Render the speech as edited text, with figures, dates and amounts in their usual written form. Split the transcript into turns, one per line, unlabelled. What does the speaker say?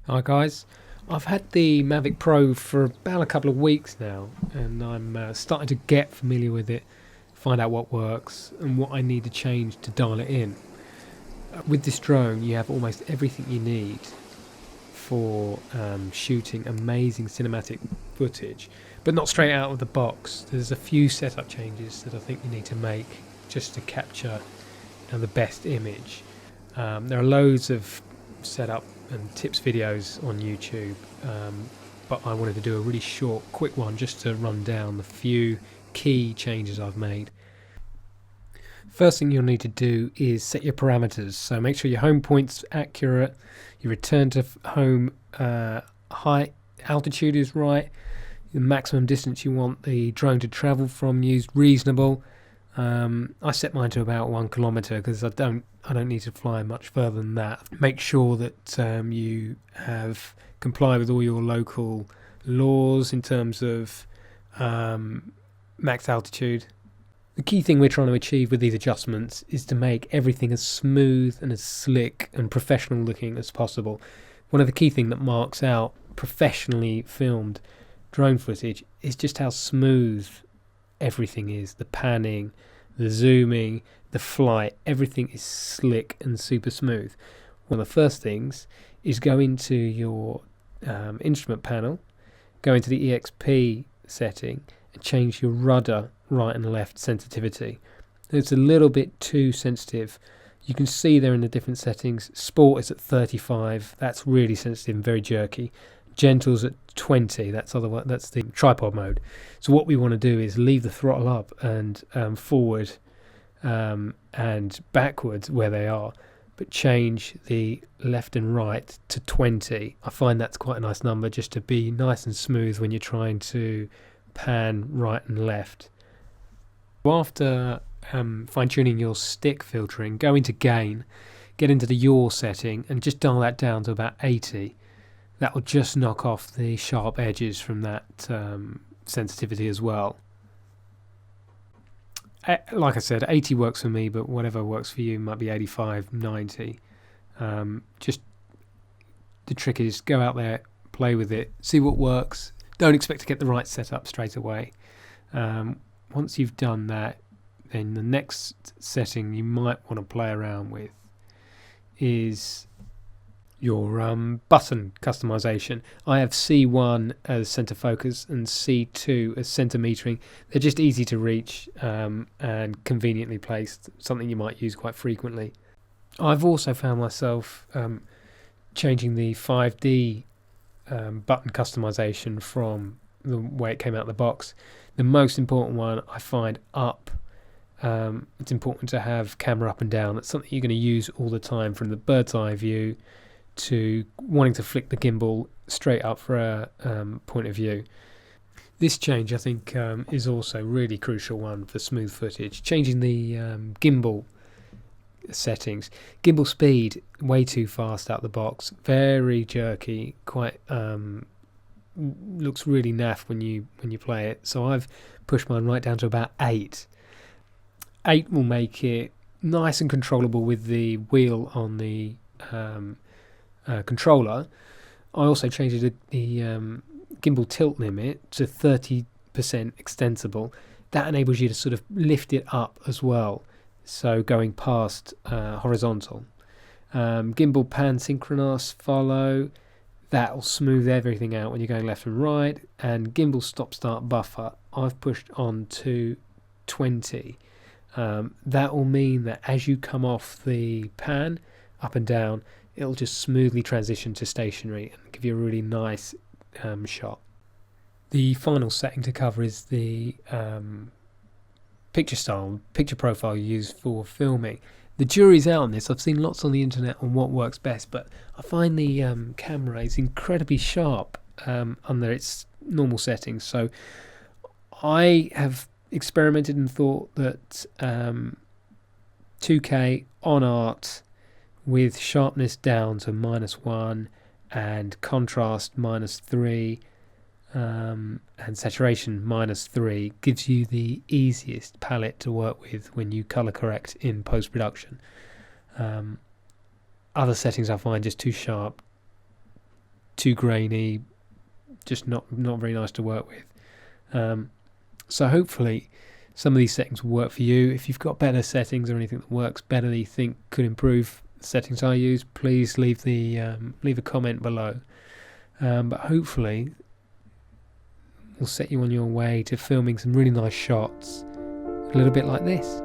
Hi guys, I've had the Mavic Pro for about a couple of weeks now, and I'm starting to get familiar with it, find out what works and what I need to change to dial it in. With this drone, you have almost everything you need for shooting amazing cinematic footage, but not straight out of the box. There's a few setup changes that I think you need to make just to capture the best image. There are loads of setup and tips videos on YouTube, but I wanted to do a really short, quick one just to run down the few key changes I've made. First thing you'll need to do is set your parameters. So make sure your home point's accurate, your return to home height, altitude is right, the maximum distance you want the drone to travel from you is reasonable. I set mine to about 1 kilometre because I don't need to fly much further than that. Make sure that you have complied with all your local laws in terms of max altitude. The key thing we're trying to achieve with these adjustments is to make everything as smooth and as slick and professional looking as possible. One of the key things that marks out professionally filmed drone footage is just how smooth everything is. The panning, the zooming, the flight, everything is slick and super smooth. One of the first things is go into your instrument panel, go into the EXP setting and change your rudder right and left sensitivity. It's a little bit too sensitive. You can see there in the different settings. Sport is at 35, that's really sensitive and very jerky. Gentle's at 20, that's the tripod mode. So what we want to do is leave the throttle up and forward and backwards where they are, but change the left and right to 20. I find that's quite a nice number just to be nice and smooth when you're trying to pan right and left. After fine-tuning your stick filtering, go into gain, get into the yaw setting and just dial that down to about 80. That will just knock off the sharp edges from that sensitivity as well. Like I said, 80 works for me, but whatever works for you might be 85, 90. Just the trick is go out there, play with it, see what works. Don't expect to get the right setup straight away. Once you've done that, then the next setting you might want to play around with is your button customization. I have C1 as center focus and C2 as center metering. They're just easy to reach and conveniently placed, something you might use quite frequently. I've also found myself changing the 5D button customization from the way it came out of the box. The most important one I find up. It's important to have camera up and down. That's something you're going to use all the time, from the bird's eye view to wanting to flick the gimbal straight up for a point of view. This change I think is also really crucial one for smooth footage. Changing the gimbal settings. Gimbal speed way too fast out the box, very jerky, quite looks really naff when you play it. So I've pushed mine right down to about 8. 8 will make it nice and controllable with the wheel on the controller. I also changed the gimbal tilt limit to 30% extensible. That enables you to sort of lift it up as well, so going past horizontal. Gimbal pan synchronous follow, that will smooth everything out when you're going left and right. And gimbal stop start buffer I've pushed on to 20. That will mean that as you come off the pan up and down, it'll just smoothly transition to stationary and give you a really nice shot. The final setting to cover is the picture profile you use for filming. The jury's out on this. I've seen lots on the internet on what works best, but I find the camera is incredibly sharp under its normal settings. So I have experimented and thought that 2K on art with sharpness down to -1 and contrast -3 and saturation -3 gives you the easiest palette to work with when you color correct in post-production. Other settings I find just too sharp too grainy, just not very nice to work with. So hopefully some of these settings will work for you. If you've got better settings or anything that works better that you think could improve the settings I use, please leave a comment below. But hopefully will set you on your way to filming some really nice shots, a little bit like this.